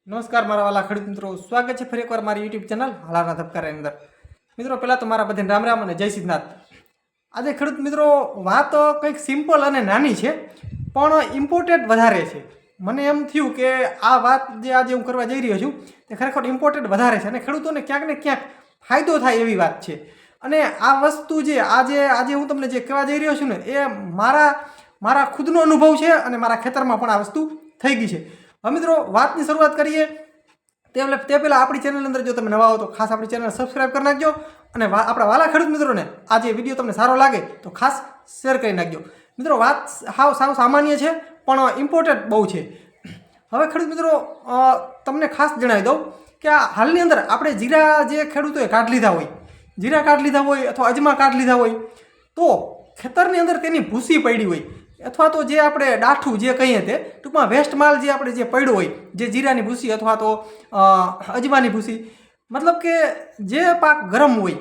નમસ્કાર મારા વાલા ખેડૂત મિત્રો, સ્વાગત છે ફરી એકવાર મારી યુટ્યુબ ચેનલ હાલાના ધબકારાની અંદર। મિત્રો પહેલાં તો મારા બધાને રામ રામ અને જય સિદ્ધનાથ। આજે ખેડૂત મિત્રો વાત કંઈક સિમ્પલ અને નાની છે પણ ઇમ્પોર્ટન્ટ વધારે છે। મને એમ થયું કે આ વાત જે આજે હું કરવા જઈ રહ્યો છું તે ખરેખર ઇમ્પોર્ટન્ટ વધારે છે અને ખેડૂતોને ક્યાંક ને ક્યાંક ફાયદો થાય એવી વાત છે। અને આ વસ્તુ જે આજે હું તમને જે કહેવા જઈ રહ્યો છું ને એ મારા ખુદનો અનુભવ છે અને મારા ખેતરમાં પણ આ વસ્તુ થઈ ગઈ છે। હવે મિત્રો વાતની શરૂઆત કરીએ તે પહેલાં આપણી ચેનલ અંદર જો તમે નવા હો તો ખાસ આપણી ચેનલ સબસ્ક્રાઈબ કરી નાખજો અને આપણા વાલા ખેડૂત મિત્રોને આ જે વિડીયો તમને સારો લાગે તો ખાસ શેર કરી નાખજો। મિત્રો વાત સાવ સામાન્ય છે પણ ઇમ્પોર્ટન્ટ બહુ છે। હવે ખેડૂત મિત્રો તમને ખાસ જણાવી દઉં કે આ હાલની અંદર આપણે જીરા જે ખેડૂતોએ કાઢ લીધા હોય અથવા અજમા કાઢ લીધા હોય તો ખેતરની અંદર તેની ભૂસી પડી હોય અથવા તો જે આપણે ડાઠું જે કહીએ તે ટૂંકમાં વેસ્ટ માલ જે આપણે જે પડ્યો હોય જે જીરાની ભૂસી અથવા તો અજમાની ભૂસી, મતલબ કે જે પાક ગરમ હોય,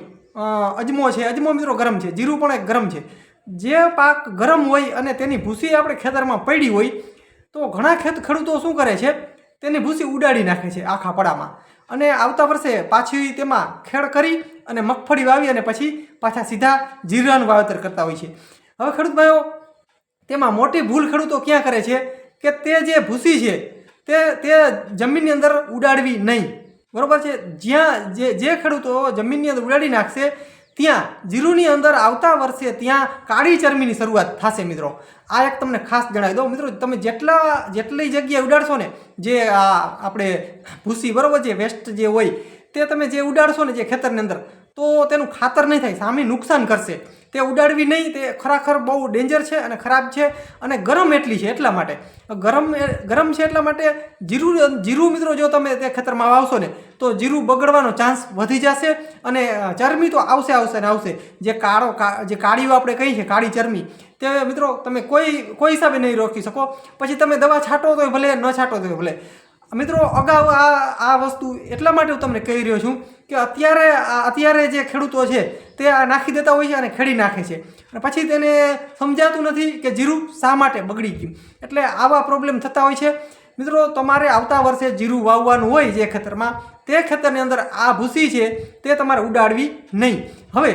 અજમો મિત્રો ગરમ છે, જીરું પણ એક ગરમ છે, જે પાક ગરમ હોય અને તેની ભૂસી આપણે ખેતરમાં પડી હોય તો ઘણા ખેડૂતો શું કરે છે તેની ભૂસી ઉડાડી નાખે છે આખા પડામાં અને આવતા વર્ષે પાછી તેમાં ખેડ કરી અને મગફળી વાવી અને પછી પાછા સીધા જીરાનું વાવેતર કરતા હોય છે। હવે ખેડૂત ભાઈઓ તેમાં મોટી ભૂલ ખેડૂતો ક્યાં કરે છે કે તે જે ભૂસી છે તે જમીનની અંદર ઉડાડવી નહીં, બરાબર છે। જ્યાં જે ખેડૂતો જમીનની અંદર ઉડાડી નાખશે ત્યાં જીરુની અંદર આવતા વર્ષે ત્યાં કાળી ચરમીની શરૂઆત થશે। મિત્રો આ એક તમને ખાસ જણાવી દઉં મિત્રો, તમે જેટલી જગ્યાએ ઉડાડશો ને જે આપણે ભૂસી, બરાબર, જે વેસ્ટ જે હોય તે તમે જે ઉડાડશો ને જે ખેતરની અંદર તો તેનું ખાતર નહીં થાય, સામે નુકસાન કરશે। તે ઉડાડવી નહીં, તે ખરેખર બહુ ડેન્જર છે અને ખરાબ છે અને ગરમ એટલી છે એટલા માટે ગરમ છે એટલા માટે જીરું મિત્રો જો તમે તે ખેતરમાં વાવશો ને તો જીરું બગડવાનો ચાન્સ વધી જશે અને ચરમી તો આવશે। જે કાળીઓ આપણે કહી છે કાળી ચરમી, તે મિત્રો તમે કોઈ હિસાબે નહીં રોકી શકો। પછી તમે દવા છાંટો તોય ભલે, ન છાંટો તોય ભલે। મિત્રો અગાઉ આ વસ્તુ એટલા માટે હું તમને કહી રહ્યો છું કે અત્યારે જે ખેડૂતો છે તે આ નાખી દેતા હોય છે અને ખેડી નાખે છે અને પછી તેને સમજાતું નથી કે જીરું શા માટે બગડી ગયું, એટલે આવા પ્રોબ્લેમ થતા હોય છે। મિત્રો તમારે આવતા વર્ષે જીરું વાવવાનું હોય જે ખેતરમાં, તે ખેતરની અંદર આ ભૂસી છે તે તમારે ઉડાડવી નહીં। હવે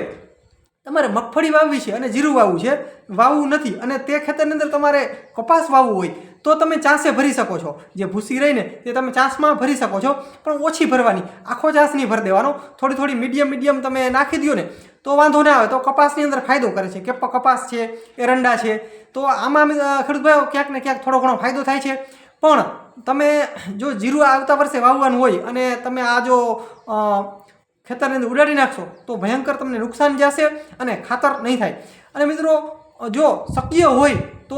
તમારે મગફળી વાવવી છે અને જીરું વાવવું નથી અને તે ખેતરની અંદર તમારે કપાસ વાવવું હોય તો તમે ચાંસે ભરી શકો છો, જે ભૂસી રહીને તે તમે ચાંસમાં ભરી શકો છો પણ ઓછી ભરવાની, આખો ચાંસ નહીં ભરી દેવાનો, થોડી મીડિયમ તમે નાખી દો ને તો વાંધો ના આવે। તો કપાસની અંદર ફાયદો કરે છે કે કપાસ છે, એરંડા છે, તો આમાં ખેડૂત ભાઈઓ ક્યાંક ને ક્યાંક થોડો ઘણો ફાયદો થાય છે। પણ તમે જો જીરું આવતા વર્ષે વાવવાનું હોય અને તમે આ જો ખેતરની અંદર ઉડાડી નાખશો તો ભયંકર તમને નુકસાન જશે અને ખાતર નહીં થાય। અને મિત્રો જો શક્ય હોય તો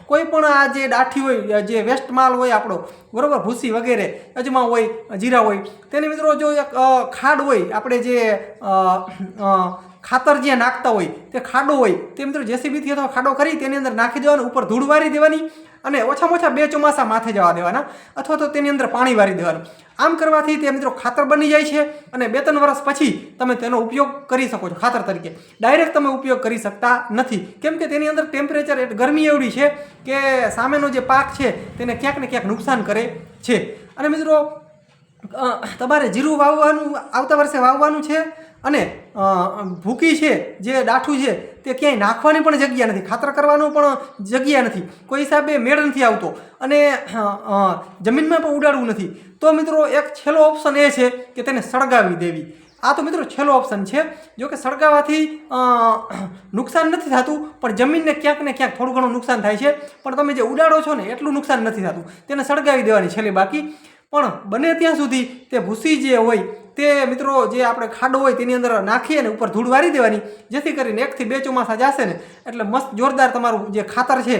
કોઈ પણ આ જે ડાઠી હોય, જે વેસ્ટ માલ હોય આપણો, બરાબર, ભૂસી વગેરે, અજમા હોય, જીરા હોય, તેની મિત્રો જો એક ખાડ હોય, આપણે જે ખાતર જ્યાં નાખતા હોય તે ખાડો હોય તે મિત્રો જેસીબીથી અથવા ખાડો કરી તેની અંદર નાખી દેવાનું, ઉપર ધૂળ વારી દેવાની અને ઓછામાં ઓછા 2 ચોમાસા માથે જવા દેવાના અથવા તો તેની અંદર પાણી વારી દેવાનું। આમ કરવાથી તે મિત્રો ખાતર બની જાય છે અને 2-3 વર્ષ પછી તમે તેનો ઉપયોગ કરી શકો છો ખાતર તરીકે। ડાયરેક્ટ તમે ઉપયોગ કરી શકતા નથી કેમ કે તેની અંદર ટેમ્પરેચર, ગરમી એવડી છે કે સામેનો જે પાક છે તેને ક્યાંક ને ક્યાંક નુકસાન કરે છે। અને મિત્રો તમારે જીરું આવતા વર્ષે વાવવાનું છે અને ભૂકી છે, જે ડાઠું છે તે ક્યાંય નાખવાની પણ જગ્યા નથી, ખાતર કરવાનું પણ જગ્યા નથી, કોઈ હિસાબે મેળ નથી આવતો અને જમીનમાં પણ ઉડાડવું નથી, તો મિત્રો એક છેલ્લો ઓપ્શન એ છે કે તેને સળગાવી દેવી। આ તો મિત્રો છેલ્લો ઓપ્શન છે। જો કે સળગાવવાથી નુકસાન નથી થતું પણ જમીનને ક્યાંક ને ક્યાંક થોડું ઘણું નુકસાન થાય છે, પણ તમે જે ઉડાડો છો ને એટલું નુકસાન નથી થતું, તેને સળગાવી દેવાની છેલ્લી બાકી। પણ બને ત્યાં સુધી તે ભૂસી જે હોય તે મિત્રો જે આપણે ખાડો હોય તેની અંદર નાખી અને ઉપર ધૂળ વારી દેવાની, જેથી કરીને 1 થી 2 ચોમાસા જશે ને એટલે મસ્ત જોરદાર તમારું જે ખાતર છે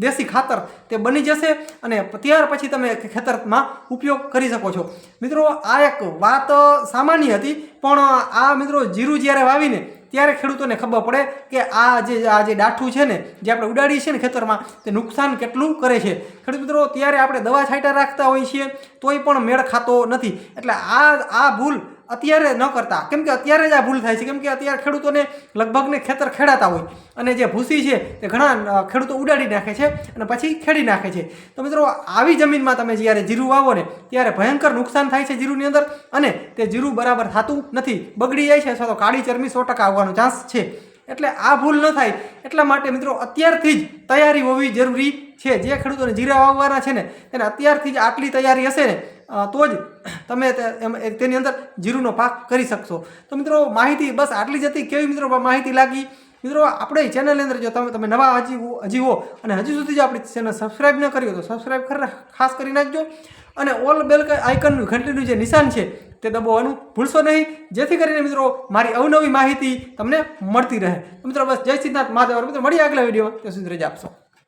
દેશી ખાતર તે બની જશે અને ત્યાર પછી તમે ખેતરમાં ઉપયોગ કરી શકો છો। મિત્રો આ એક વાત સામાન્ય હતી પણ આ મિત્રો જીરું જ્યારે વાવીને ત્યારે ખેડૂતોને ખબર પડે કે આ જે ડાઠું છે ને જે આપણે ઉડાડીએ છીએ ને ખેતરમાં તે નુકસાન કેટલું કરે છે। ખેડૂત મિત્રો ત્યારે આપણે દવા છાંટા રાખતા હોઈએ છીએ તોય પણ મેળ ખાતો નથી, એટલે આ ભૂલ અત્યારે ન કરતા. કેમ કે અત્યારે જ આ ભૂલ થાય છે. કેમ કે અત્યારે ખેડૂતોને લગભગને ખેતર ખેડાતા હોય અને જે ભૂસી છે તે ઘણા ખેડૂતો ઉડાડી નાખે છે અને પછી ખેડી નાખે છે. તો મિત્રો આવી જમીનમાં તમે જ્યારે જીરું વાવો ને ત્યારે ભયંકર નુકસાન થાય છે જીરુંની અંદર, અને તે જીરું બરાબર થતું નથી, બગડી જાય છે અથવા તો કાળી ચરમી 100% આવવાનો ચાન્સ છે. એટલે આ ભૂલ ન થાય એટલા માટે મિત્રો અત્યારથી જ તૈયારી હોવી જરૂરી છે. જે ખેડૂતોને જીરા વાવવાના છે ને તેને અત્યારથી જ આટલી તૈયારી હશે ને તો જ તમે તેની અંદર જીરુંનો પાક કરી શકશો. તો મિત્રો માહિતી બસ આટલી જ હતી. કેવી મિત્રો માહિતી લાગી? મિત્રો આપણે ચેનલની અંદર જો તમે નવા હજી હો અને હજી સુધી જો આપણી ચેનલ સબસ્ક્રાઈબ ન કરી હોય તો સબસ્ક્રાઈબ ખાસ કરી નાખજો, અને ઓલ બેલ આઇકનનું ઘંટીનું જે નિશાન છે તે દબાવવાનું ભૂલશો નહીં, જેથી કરીને મિત્રો મારી અવનવી માહિતી તમને મળતી રહે. મિત્રો બસ જય સિદ્ધનાથ મહાદેવ. મિત્રો મળીએ આગલા વિડીયોમાં, ત્યાં સુધી રજા આપશો.